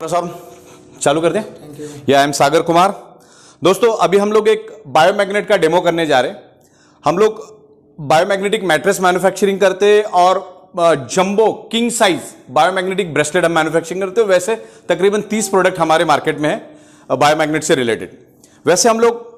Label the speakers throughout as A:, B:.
A: साहब चालू कर दें। या आई एम सागर कुमार। दोस्तों अभी हम लोग एक बायोमैग्नेट का डेमो करने जा रहे हैं। हम लोग बायोमैग्नेटिक मैट्रेस मैन्युफैक्चरिंग करते हैं और jumbo king size biomagnetic bracelet हम मैन्युफैक्चरिंग करते हैं। वैसे तकरीबन 30 प्रोडक्ट हमारे मार्केट में है बायोमैग्नेट से रिलेटेड। वैसे हम लोग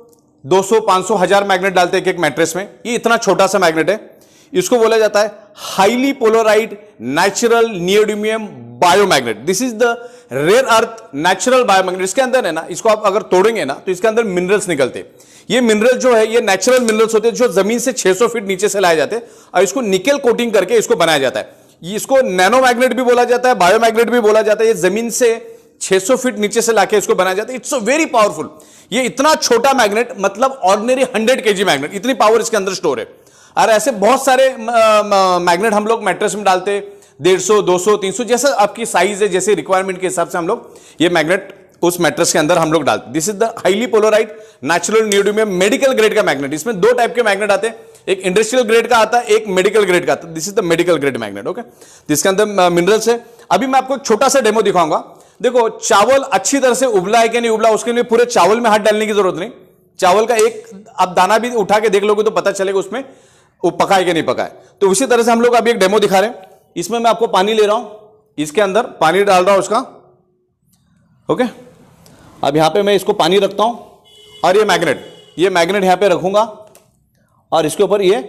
A: 200, 500, 1000 मैग्नेट डालते हैं एक मैट्रेस में। ये इतना छोटा सा मैग्नेट है। इसको बोला जाता है highly polarised natural neodymium biomagnet. This is the rare earth natural biomagnet. इसके अंदर है ना, इसको आप अगर तोड़ेंगे ना तो इसके अंदर मिनरल्स निकलते हैं। ये मिनरल जो है ये नेचुरल मिनरल्स होते हैं जो जमीन से 600 फीट नीचे से लाए जाते हैं और इसको निकेल कोटिंग करके इसको बनाया जाता है। इसको नैनो मैग्नेट भी बोला जाता है, बायोमैग्नेट भी बोला जाता है। ये जमीन से 600 फीट नीचे से लाके इसको बनाया जाता है। It's very powerful. ये इतना छोटा मैग्नेट मतलब ऑर्डिनरी 100 kg मैग्नेट, इतनी पावर इसके अंदर स्टोर है। और ऐसे बहुत सारे मैग्नेट हम लोग मैट्रेस में डालते हैं, 150, 200, 300 जैसा आपकी साइज है, जैसे रिक्वायरमेंट के हिसाब से हम लोग ये मैग्नेट उस मैट्रेस के अंदर हम लोग डालते हैं। This is the highly polarised natural neodymium medical grade का मैग्नेट। इसमें दो टाइप के मैग्नेट आते हैं, एक इंडस्ट्रियल ग्रेड का आता है, एक मेडिकल ग्रेड का आता है। This is the medical grade magnet. Okay, जिसके अंदर मिनरल्स है। अभी मैं आपको एक छोटा सा डेमो दिखाऊंगा। देखो चावल अच्छी तरह से उबला है कि नहीं उबला, उसके लिए पूरे चावल में हाथ डालने की जरूरत नहीं। चावल का एक आप दाना भी उठा के देख लोगे तो पता चलेगा उसमें वो पका है कि नहीं पका है। तो उसी तरह से हम लोग अभी एक डेमो दिखा रहे हैं। इसमें मैं आपको पानी ले रहा हूं, इसके अंदर पानी डाल रहा हूं उसका। ओके, अब यहां पे मैं इसको पानी रखता हूं और ये मैग्नेट यहां पे रखूंगा और इसके ऊपर ये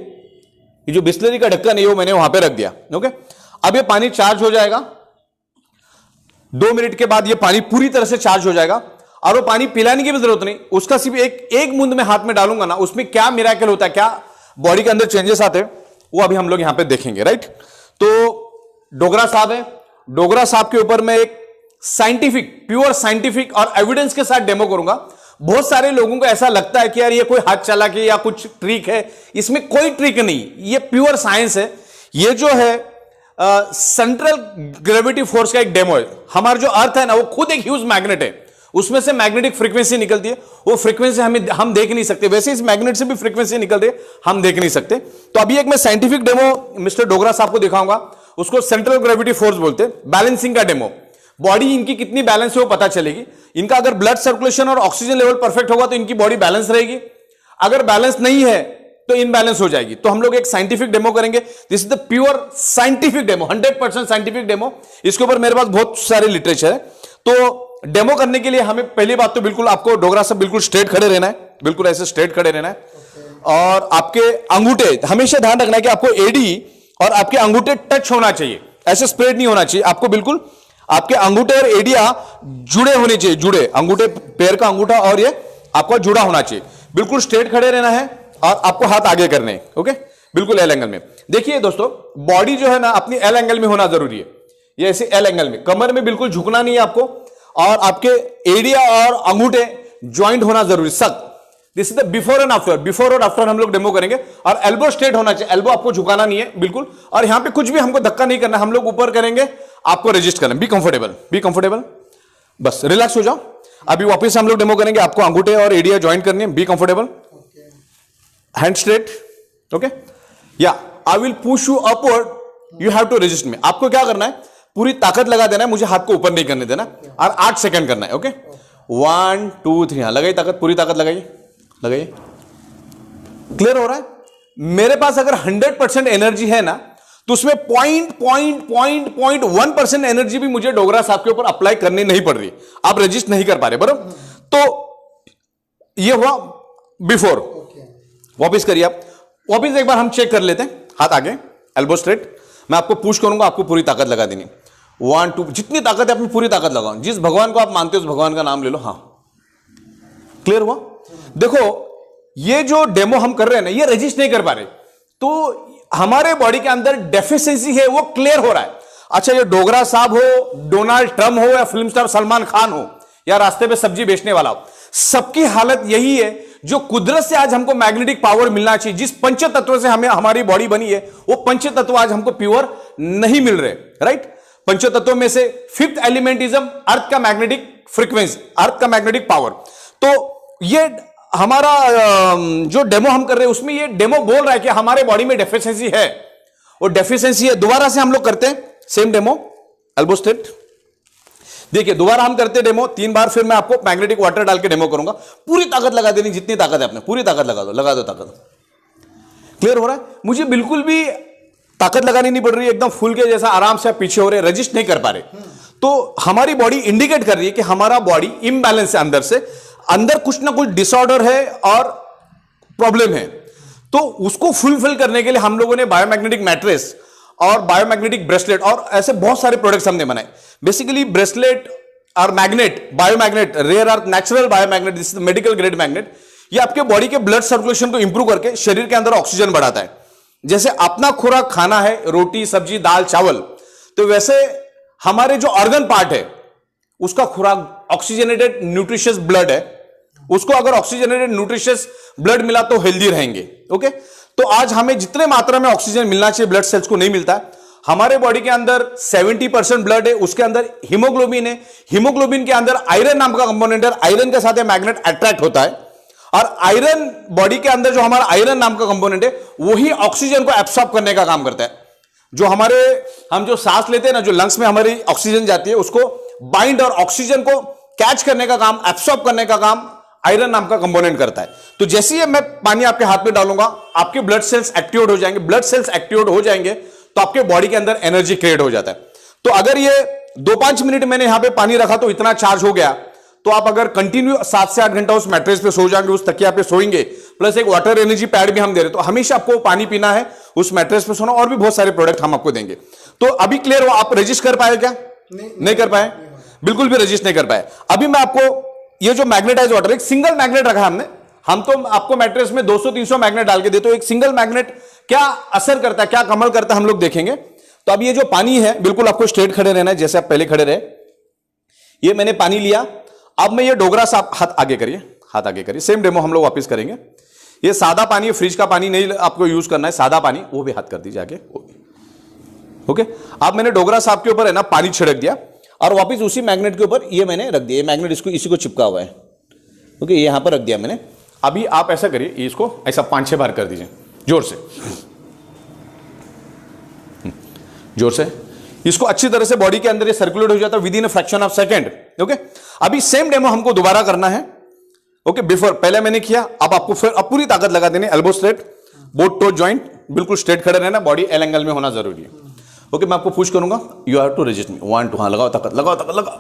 A: जो बिस्लरी का ढक्कन है वो मैंने वहां पे रख दिया। ओके, अब ये पानी चार्ज हो जाएगा। 2 मिनट के बाद ये पानी पूरी तरह से चार्ज हो जाएगा और वो पानी पिलाने की भी जरूरत नहीं। उसका सिर्फ एक बूंद में हाथ में डालूंगा ना, उसमें क्या मिरेकल होता है, क्या बॉडी के अंदर चेंजेस आते हैं, वो अभी हम लोग यहां पे देखेंगे। राइट, तो डोगरा साहब है। डोगरा साहब के ऊपर मैं एक प्योर साइंटिफिक और एविडेंस के साथ डेमो करूंगा। बहुत सारे लोगों को ऐसा लगता है कि यार ये कोई हाथ चालाकी या कुछ ट्रिक है। इसमें कोई ट्रिक नहीं, ये प्योर साइंस है। ये जो है सेंट्रल ग्रेविटी फोर्स का एक डेमो है। हमारा जो अर्थ है ना वो खुद एक ह्यूज मैग्नेट है, उसमें से मैग्नेटिक फ्रीक्वेंसी निकलती है। वो फ्रीक्वेंसी हम देख नहीं सकते। वैसे इस मैग्नेट से भी फ्रीक्वेंसी निकलती है, हम देख नहीं सकते। तो अभी एक मैं साइंटिफिक डेमो मिस्टर डोगरा साहब को दिखाऊंगा। उसको सेंट्रल ग्रेविटी फोर्स बोलते हैं। बैलेंसिंग का डेमो, बॉडी इनकी कितनी बैलेंस है वो पता चलेगी। इनका अगर ब्लड सर्कुलेशन और ऑक्सीजन लेवल परफेक्ट होगा तो इनकी बॉडी बैलेंस रहेगी। अगर बैलेंस नहीं है तो इनबैलेंस हो जाएगी। तो हम लोग एक साइंटिफिक डेमो करेंगे। This is the pure scientific demo, 100% scientific demo. इसके ऊपर मेरे पास बहुत सारे लिटरेचर है। तो डेमो करने के लिए हमें पहली बात तो बिल्कुल आपको डोगरा साहब बिल्कुल स्ट्रेट खड़े रहना है, बिल्कुल ऐसे स्ट्रेट खड़े रहना है। और आपके अंगूठे हमेशा ध्यान रखना है कि आपको एडी और आपके अंगूठे टच होना चाहिए, ऐसे स्प्रेड नहीं होना चाहिए। आपको बिल्कुल आपके अंगूठे और एडिया जुड़े होने चाहिए, जुड़े अंगूठे, पैर का अंगूठा और ये आपका जुड़ा होना चाहिए। बिल्कुल स्ट्रेट खड़े रहना है और आपको हाथ आगे करने हैं। ओके, बिल्कुल एल एंगल में। देखिए दोस्तों, बॉडी जो है ना अपनी एल एंगल में होना जरूरी है। ये ऐसे एल एंगल में, कमर में बिल्कुल झुकना नहीं है आपको, और आपके एडिया और अंगूठे ज्वाइंट होना जरूरी, सख्त। This is the before and after. Before और आफ्टर हम लोग डेमो करेंगे। और एल्बो स्ट्रेट होना चाहिए, एल्बो आपको झुकाना नहीं है बिल्कुल। और यहां पे कुछ भी हमको धक्का नहीं करना, हम लोग ऊपर करेंगे, आपको रजिस्ट करना। बी कंफर्टेबल, बस रिलैक्स हो जाओ। अभी वापस हम लोग डेमो करेंगे, आपको अंगूठे और एडिया ज्वाइंट करनी है। Be comfortable, hand straight. Okay, या I will push you upward, you have to resist me. आपको क्या करना है, पूरी ताकत लगा देना है, मुझे हाथ को ऊपर नहीं करने देना, और 8 सेकंड करना है। ओके, 1 2 3, लगाइए ताकत, पूरी ताकत लगाइए। क्लियर हो रहा है? मेरे पास अगर 100% एनर्जी है ना तो उसमें 0.1% एनर्जी भी मुझे डोगरा साहब के ऊपर अप्लाई करनी नहीं पड़ रही। आप रजिस्ट नहीं कर पा रहे, बराबर? तो ये हुआ बिफोर। वापिस करिए आप, वापिस एक बार हम चेक कर लेते हैं। हाथ आगे, एल्बो स्ट्रेट। मैं आपको पुश करूंगा, आपको पूरी ताकत लगा देनी। 1 2, जितनी ताकत है अपनी पूरी ताकत लगाओ। जिस भगवान को आप मानते हो उस भगवान का नाम ले लो। हाँ, क्लियर हुआ? देखो ये जो डेमो हम कर रहे हैं ना, ये रजिस्ट नहीं कर पा रहे, तो हमारे बॉडी के अंदर डेफिशिएंसी है, वो क्लियर हो रहा है। अच्छा, ये डोगरा साहब हो, डोनाल्ड ट्रम्प हो, या फिल्म स्टार सलमान खान हो, या रास्ते पे सब्जी बेचने वाला हो, सबकी हालत यही है। जो कुदरत से आज हमको मैग्नेटिक पावर मिलना चाहिए, जिस पंच तत्व से हमें हमारी बॉडी बनी है, वो पंच तत्व आज हमको प्योर नहीं मिल रहे। राइट, पंच तत्वों में से 5th एलिमेंट इज अर्थ का मैग्नेटिक फ्रीक्वेंसी, अर्थ का मैग्नेटिक पावर। तो ये हमारा जो डेमो हम कर रहे हैं उसमें ये डेमो बोल रहा है कि हमारे बॉडी में डेफिशिएंसी है, वो डेफिशिएंसी है। दोबारा से हम लोग करते हैं सेम डेमो, एल्बो स्ट्रेट। देखिए दोबारा हम करते डेमो 3 बार, फिर मैं आपको मैग्नेटिक वाटर डाल के डेमो करूंगा। पूरी ताकत लगा देनी, जितनी ताकत है अपने, पूरी ताकत लगा दो ताकत। क्लियर हो रहा है? मुझे बिल्कुल भी ताकत लगानी नहीं पड़ रही है, एकदम फूल के जैसा आराम से आप पीछे हो रहे, रजिस्ट नहीं कर पा रहे। तो हमारी बॉडी इंडिकेट कर रही है कि हमारा बॉडी इम्बैलेंस है, अंदर से अंदर कुछ ना कुछ डिसऑर्डर है और प्रॉब्लम है। तो उसको फुलफिल करने के लिए हम लोगों ने बायोमैग्नेटिक मैट्रेस और बायोमैग्नेटिक ब्रेसलेट और ऐसे बहुत सारे प्रोडक्ट्स हमने बनाए। बेसिकली ब्रेसलेट और magnet, biomagnet, rare earth natural biomagnet, this is medical grade magnet. ये आपके बॉडी के ब्लड सर्कुलेशन को इंप्रूव करके शरीर के अंदर ऑक्सीजन बढ़ाता है। जैसे अपना खुराक खाना है रोटी सब्जी दाल चावल, तो वैसे हमारे जो ऑर्गन पार्ट है उसका खुराक ऑक्सीजनेटेड न्यूट्रिशियस ब्लड है। उसको अगर ऑक्सीजनेटेड न्यूट्रिशियस ब्लड मिला तो हेल्दी रहेंगे। ओके, तो आज हमें जितने मात्रा में ऑक्सीजन मिलना चाहिए ब्लड सेल्स को नहीं मिलता है। हमारे बॉडी के अंदर 70% ब्लड है, उसके अंदर हीमोग्लोबिन है। हीमोग्लोबिन के अंदर आयरन नाम का कंपोनेंट है, आयरन के साथ मैग्नेट अट्रैक्ट होता है। और आयरन बॉडी के अंदर जो हमारा आयरन नाम का कंपोनेंट है वही ऑक्सीजन को एब्सॉर्ब करने का काम करता है। जो हम जो सांस लेते हैं ना, जो लंग्स में हमारी ऑक्सीजन जाती है उसको बाइंड और ऑक्सीजन को कैच करने का काम, एब्सॉर्ब करने का काम आयरन नाम का कंपोनेंट करता है। तो जैसे ही मैं पानी आपके हाथ में डालूंगा आपके ब्लड सेल्स एक्टिवेट हो जाएंगे। ब्लड सेल्स एक्टिवेट हो जाएंगे तो आपके बॉडी के अंदर एनर्जी क्रिएट हो जाता है। तो अगर ये 2-5 मिनट मैंने यहां पे पानी रखा तो इतना चार्ज हो गया, तो आप अगर कंटिन्यू 7 से 8 घंटा उस मैट्रेस पे सो जाएंगे, उस तकिया पे सोएंगे, प्लस एक वाटर एनर्जी पैड भी हम दे रहे, तो हमेशा आपको पानी पीना है, उस मैट्रेस पे सोना, और भी बहुत सारे प्रोडक्ट हम आपको देंगे। तो अभी क्लियर हो? आप रजिस्ट कर पाए क्या? नहीं कर पाए, बिल्कुल भी रजिस्ट नहीं कर पाए। अभी मैं आपको ये जो मैग्नेटाइज वाटर, एक सिंगल मैग्नेट रखा हमने, हम तो आपको मैट्रेस में 200-300 मैग्नेट डाल के देते हो, एक सिंगल मैग्नेट क्या असर करता है, क्या कमाल करता है, हम लोग देखेंगे। तो अब ये जो पानी है बिल्कुल आपको स्ट्रेट खड़े रहना है जैसे आप पहले खड़े रहे। ये मैंने पानी लिया, अब मैं ये डोगरा सा, हाथ आगे करिए, हाथ आगे करिए, सेम डेमो हम लोग वापस करेंगे। ये सादा पानी है, फ्रिज का पानी नहीं आपको यूज करना है, सादा पानी, वो भी हाथ कर दीजिए आगे। ओके, अब मैंने डोगरा साहब के ऊपर है ना पानी छिड़क दिया और वापस उसी मैग्नेट के ऊपर ये मैंने रख दिया। ये मैग्नेट इसको इसी को चिपका हुआ है। ओके, ये यहां पर रख दिया मैंने। अभी आप ऐसा करिए, इसको ऐसा 5-6 बार कर दीजिए जोर से, जोर से। इसको अच्छी तरह से बॉडी के अंदर ये सर्कुलेट हो जाता है with in a fraction of second. Okay, अभी सेम डेमो हमको दोबारा करना है। ओके, बिफोर पहले मैंने किया, अब आपको फिर अब पूरी ताकत लगा देनी। Elbow straight, both toe joint बिल्कुल स्ट्रेट खड़े रहना, बॉडी एल एंगल में होना जरूरी है। ओके, मैं आपको पुश करूंगा, यू हैव टू रेजिस्ट मी, 1 2, हाँ लगाओ ताकत, लगाओ ताकत, लगाओ,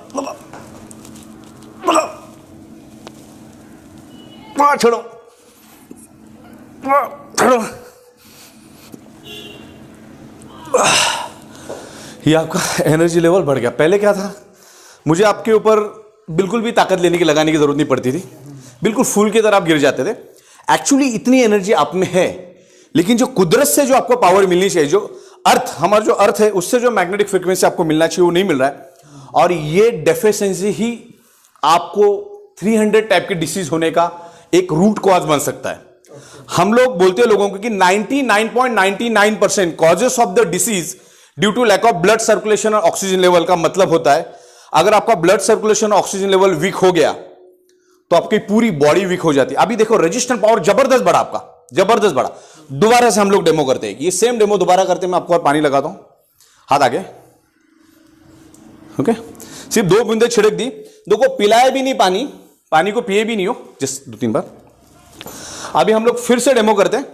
A: छोड़ो, छोड़ो। ये आपका एनर्जी लेवल बढ़ गया। पहले क्या था, मुझे आपके ऊपर बिल्कुल भी ताकत लेने की लगाने की जरूरत नहीं पड़ती थी, बिल्कुल फूल की तरह आप गिर जाते थे। एक्चुअली इतनी एनर्जी आप में है, लेकिन जो कुदरत से जो आपको पावर मिलनी चाहिए, जो अर्थ, हमारा जो अर्थ है उससे जो मैग्नेटिक फ्रीक्वेंसी आपको मिलना चाहिए वो नहीं मिल रहा है। और ये डेफिशिएंसी ही आपको 300 टाइप के डिसीज होने का एक रूट कॉज बन सकता है। हम लोग बोलते हैं लोगों को कि 99.99% causes of the disease due to lack of blood circulation और ऑक्सीजन लेवल का मतलब होता है, अगर आपका ब्लड सर्कुलेशन और ऑक्सीजन लेवल वीक हो गया तो आपकी पूरी बॉडी वीक हो जाती है। अभी देखो रेजिस्टेंट पावर जबरदस्त बढ़ा, आपका जबरदस्त बढ़ा। दोबारा से हम लोग डेमो करते हैं, ये सेम डेमो दोबारा करते हैं। मैं आपको और पानी लगाता हूं, हाथ आगे। ओके, सिर्फ 2 बूंदे छिड़क दी, देखो पिलाए भी नहीं पानी, पानी को पिए भी नहीं हो, जस्ट 2-3 बार। अभी हम लोग फिर से डेमो करते हैं।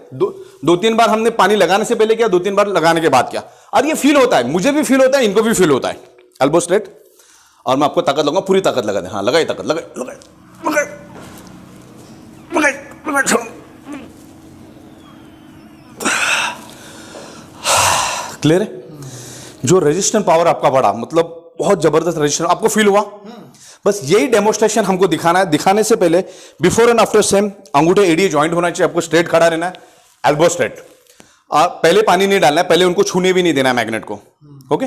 A: 2-3 बार हमने पानी लगाने से पहले किया, 2-3 बार लगाने के बाद किया। और ये फील होता है, मुझे भी फील होता है, इनको भी फील होता है। एल्बो स्ट्रेट, और मैं आपको ताकत लगाऊंगा, पूरी ताकत लगा दे। हाँ लगाई ताकत, लगाई लगाई लगाई लगाई लगाई, छोड़ो। क्लियर है? जो रेजिस्टेंस पावर आपका बढ़ा, मतलब बहुत जबरदस्त रेजिस्टेंस आपको फील हुआ। बस यही डेमोस्ट्रेशन हमको दिखाना है। दिखाने से पहले बिफोर एंड आफ्टर सेम अंगूठे एडी ज्वाइंट होना चाहिए, आपको स्ट्रेट खड़ा रहना है, एल्बो स्ट्रेट। पहले पानी नहीं डालना है, पहले उनको छूने भी नहीं देना है मैग्नेट को। ओके,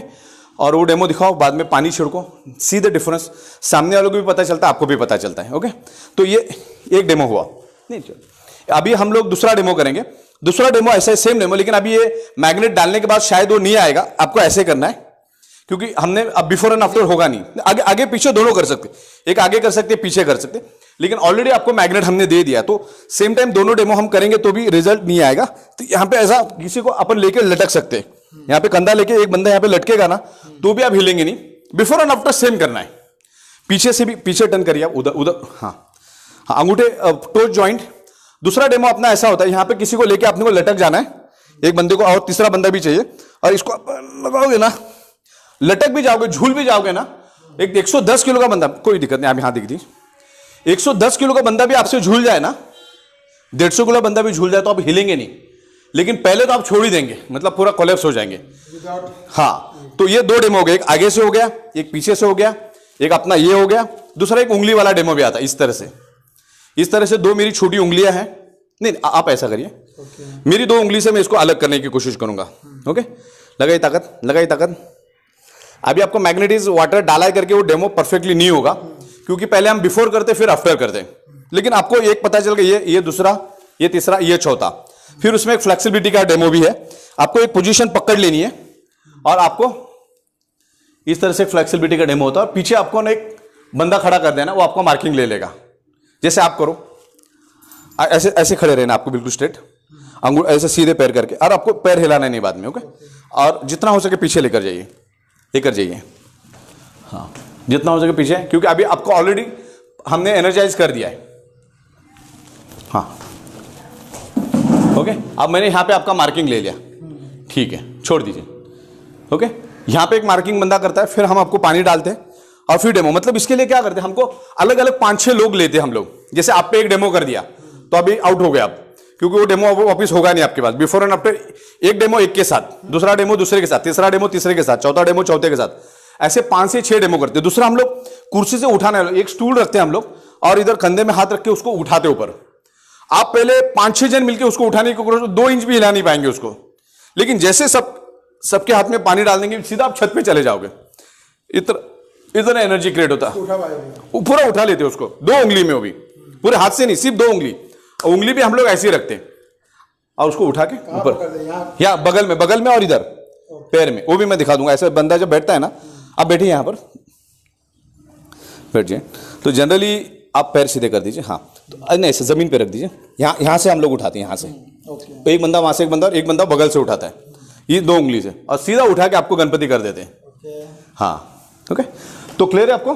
A: और वो डेमो दिखाओ, बाद में पानी छिड़को, सी द डिफरेंस। सामने वालों को भी पता चलता है, आपको भी पता चलता है। ओके, तो ये एक डेमो हुआ। नहीं, अभी हम लोग दूसरा डेमो करेंगे। दूसरा डेमो ऐसा सेम डेमो, लेकिन अभी ये मैग्नेट डालने के बाद शायद वो नहीं आएगा, आपको ऐसे करना है, क्योंकि हमने अब बिफोर एंड आफ्टर होगा नहीं। आगे आगे पीछे दोनों कर सकते, एक आगे कर सकते, पीछे कर सकते, लेकिन ऑलरेडी आपको मैग्नेट हमने दे दिया, तो सेम टाइम दोनों डेमो हम करेंगे तो भी रिजल्ट नहीं आएगा। तो यहां पे ऐसा किसी को अपन लेके लटक सकते हैं, यहां पे कंधा लेके एक बंदा यहां पे लटकेगा ना, तो भी आप हिलेंगे नहीं। बिफोर एंड आफ्टर सेम करना है, पीछे से भी पीछे टर्न करिए आप, उधर उधर, हाँ हाँ, अंगूठे टोज जॉइंट। दूसरा डेमो अपना ऐसा होता है, यहां पे किसी को लेके आपने को लटक जाना है, एक बंदे को, और तीसरा बंदा भी चाहिए, और इसको आप लगाओगे ना, लटक भी जाओगे, झूल भी जाओगे ना। एक 110 किलो का बंदा, कोई दिक्कत नहीं, आप यहां दिख दीजिए, 110 किलो का बंदा भी आपसे झूल जाए ना, 150 किलो बंदा भी झूल जाए तो आप हिलेंगे नहीं, लेकिन पहले तो आप छोड़ ही देंगे, मतलब पूरा कोलैप्स हो जाएंगे। हाँ, तो ये 2 डेमो हो गए, एक आगे से हो गया, एक पीछे से हो गया, एक अपना ये हो गया। दूसरा एक उंगली वाला डेमो भी आता है, इस तरह से, इस तरह से 2 मेरी छोटी उंगलियां हैं, नहीं आप ऐसा करिए, मेरी 2 उंगली से मैं इसको अलग करने की कोशिश करूंगा। ओके, लगाई ताकत, लगाई ताकत। अभी आपको मैग्नेटिज वाटर डाला करके वो डेमो परफेक्टली नहीं होगा, क्योंकि पहले हम बिफोर करते फिर आफ्टर करते, लेकिन आपको एक पता चल गया, ये दूसरा, ये तीसरा, ये चौथा। फिर उसमें एक फ्लेक्सिबिलिटी का डेमो भी है, आपको एक पोजीशन पकड़ लेनी है और आपको इस तरह से फ्लेक्सिबिलिटी का डेमो होता है, और पीछे आपको ना एक बंदा खड़ा कर देना, वो आपको मार्किंग ले लेगा। जैसे आप करो, ऐसे ऐसे खड़े रहना आपको, बिल्कुल स्ट्रेट, अंगूठे ऐसे सीधे पैर करके, और आपको पैर हिलाना नहीं बाद में। ओके, और जितना हो सके पीछे लेकर जाइए, लेकर जाइए, हाँ जितना हो सके पीछे, क्योंकि अभी आपको ऑलरेडी हमने एनर्जाइज कर दिया है। हाँ ओके, अब मैंने यहां पे आपका मार्किंग ले लिया, ठीक है, छोड़ दीजिए। ओके, यहां पे एक मार्किंग बंदा करता है, फिर हम आपको पानी डालते हैं और फिर डेमो, मतलब इसके लिए क्या करते हैं, हमको अलग अलग 5-6 लोग लेते हैं हम लोग। जैसे आप पे एक डेमो कर दिया तो अभी आउट हो गए आप, क्योंकि वो डेमो वापस होगा नहीं आपके पास। बिफोर एंड आफ्टर, एक डेमो एक के साथ, दूसरा डेमो दूसरे के साथ, तीसरा डेमो तीसरे के साथ, चौथा डेमो चौथे के साथ, ऐसे 5 से 6 डेमो करते हैं। दूसरा हम लोग कुर्सी से उठाना है, एक स्टूल रखते हैं हम लोग, और इधर कंधे में हाथ रख के उसको उठाते ऊपर। आप पहले 5-6 जन मिलकर उसको उठाने की कोशिश, 2 इंच भी हिला नहीं पाएंगे उसको, लेकिन जैसे सबके हाथ में पानी डाल देंगे, सीधा आप छत पे चले जाओगे। इतना एनर्जी क्रिएट होता है, पूरा उठा लेते हैं उसको 2 उंगली में, वो भी पूरे हाथ से नहीं, सिर्फ 2 उंगली। उंगली भी हम लोग ऐसे ही रखते हैं, और उसको उठा के ऊपर, या बगल में और इधर पैर में, वो भी मैं दिखा दूंगा। ऐसे बंदा जब बैठता है ना, आप बैठिए यहां पर, बैठिए, तो जनरली आप पैर सीधे कर दीजिए, हाँ, तो नहीं ऐसे जमीन पे रख दीजिए, यहाँ से हम लोग उठाते हैं, यहाँ से तो एक बंदा वहां से, एक बंदा, और एक बंदा बगल से उठाता है, ये 2 उंगली से, और सीधा उठा के आपको गणपति कर देते हैं। हाँ ओके, तो क्लियर है आपको।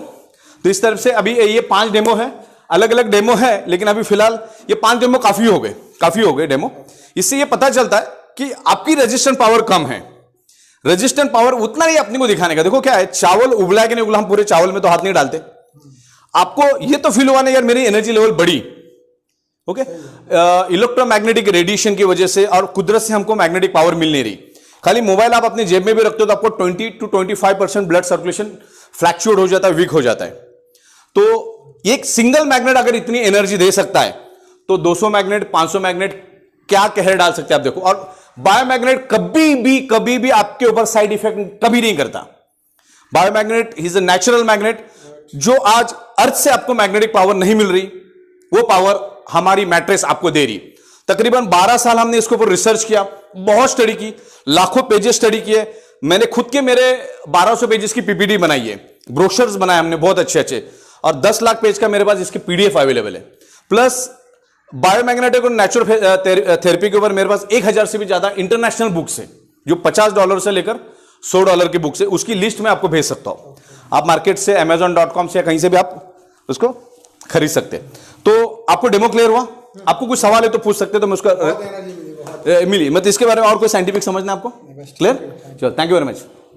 A: तो इस तरफ से अभी ये 5 डेमो है, अलग अलग डेमो है, लेकिन अभी फिलहाल ये 5 डेमो काफी हो गए डेमो। इससे ये पता चलता है कि आपकी रेजिस्टेंस पावर कम है। रेजिस्टेंस पावर उतना ही अपने को दिखाने का, देखो क्या है, चावल उबला है कि नहीं उबला, हम पूरे चावल में तो हाथ नहीं डालते, आपको ये तो फील हुआ ना यार मेरी एनर्जी लेवल बढ़ी। ओके, इलेक्ट्रोमैग्नेटिक रेडिएशन की वजह से और कुदरत से हमको मैग्नेटिक पावर मिल नहीं रही। खाली मोबाइल आप अपने जेब में भी रखते हो तो आपको 20 to 25% ब्लड सर्कुलेशन फ्लैक्चुएट हो जाता है, वीक हो जाता है। तो एक सिंगल मैग्नेट अगर इतनी एनर्जी दे सकता है, तो 200 मैग्नेट, 500 मैग्नेट क्या कहर डाल सकते हैं आप देखो। और बायोमैग्नेट कभी भी आपके ऊपर साइड इफेक्ट कभी नहीं करता। बायोमैग्नेट इज अ नेचुरल मैग्नेट। जो आज अर्थ से आपको मैग्नेटिक पावर नहीं मिल रही, वो पावर हमारी मैट्रेस आपको दे रही। तकरीबन 12 साल हमने इसके ऊपर रिसर्च किया, बहुत स्टडी की, लाखों पेजेस स्टडी किए। मैंने खुद के मेरे 1200 पेजेस की पीपीटी बनाई है, ब्रोशर्स बनाए हमने बहुत अच्छे, और 10 लाख पेज का मेरे पास इसकी पीडीएफ अवेलेबल है। प्लस बायोमैग्नेटिक और नेचुरल थेरेपी के ऊपर मेरे पास 1000 से भी ज्यादा इंटरनेशनल बुक्स है, जो $50 से लेकर $100 की बुक्स है। उसकी लिस्ट में आपको भेज सकता हूं। आप मार्केट से amazon.com से या कहीं से भी आप उसको खरीद सकते हैं। तो आपको डेमो क्लियर हुआ? आपको कुछ सवाल है तो पूछ सकते हैं, तो मैं उसका मिली मतलब इसके बारे में और कोई साइंटिफिक समझना है आपको? क्लियर? चलो, थैंक यू वेरी मच।